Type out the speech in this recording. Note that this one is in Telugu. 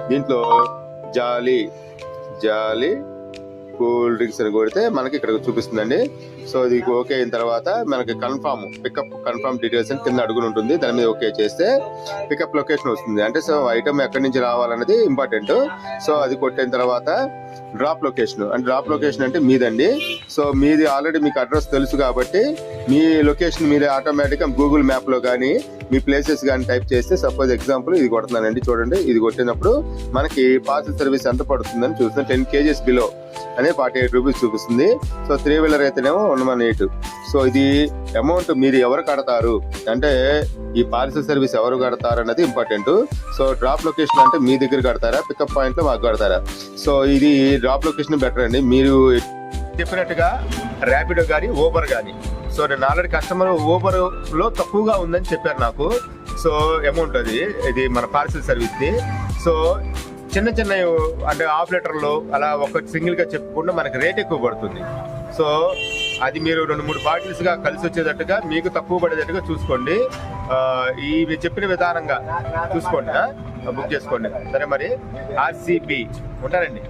దీంట్లో జాలీ జాలీ కూల్ డ్రింక్స్ అని కొడితే మనకి ఇక్కడ చూపిస్తుందండి. సో ఇది ఓకే అయిన తర్వాత మనకి పికప్ కన్ఫర్మ్ డీటెయిల్స్ అని కింద అడుగుని ఉంటుంది. దాని మీద ఓకే చేస్తే పికప్ లొకేషన్ వస్తుంది. అంటే సో ఐటమ్ ఎక్కడి నుంచి రావాలన్నది ఇంపార్టెంట్. సో అది కొట్టిన తర్వాత డ్రాప్ లొకేషన్ అంటే మీదండి. సో మీది ఆల్రెడీ మీకు అడ్రస్ తెలుసు కాబట్టి మీ లొకేషన్ మీరు ఆటోమేటిక్గా గూగుల్ మ్యాప్ లో కానీ మీ ప్లేసెస్ కానీ టైప్ చేస్తే, సపోజ్ ఎగ్జాంపుల్ ఇది కొడుతున్నానండి చూడండి. ఇది కొట్టినప్పుడు మనకి పార్సల్ సర్వీస్ ఎంత పడుతుందని చూస్తుంది. 10 kgs బిలో అనే 48 రూపీస్ చూపిస్తుంది. సో 3 వీలర్ అయితేనేమో 118. సో ఇది అమౌంట్ మీరు ఎవరు కడతారు అంటే ఈ పార్సల్ సర్వీస్ ఎవరు కడతారు అన్నది ఇంపార్టెంట్. సో డ్రాప్ లొకేషన్ అంటే మీ దగ్గర కడతారా, పికప్ పాయింట్ లో మాకు కడతారా? సో ఇది డ్రాప్ లొకేషన్ బెటర్ అండి. మీరు చెప్పినట్టుగా ర్యాపిడో కానీ ఊబర్ కానీ, సో నేను ఆల్రెడీ కస్టమర్ ఊబర్ లో తక్కువగా ఉందని చెప్పారు నాకు. సో అమౌంట్ ఇది మన పార్సల్ సర్వీస్ ది. సో చిన్న అంటే హాఫ్ లీటర్లో అలా ఒక సింగిల్ గా చెప్పుకుంటే మనకి రేట్ ఎక్కువ పడుతుంది. సో అది మీరు 2-3 బాటిల్స్ గా కలిసి వచ్చేటట్టుగా మీకు తక్కువ పడేటట్టుగా చూసుకోండి. ఈ చెప్పిన విధానంగా చూసుకోండి, బుక్ చేసుకోండి. సరే మరి RCB ఉంటారండి.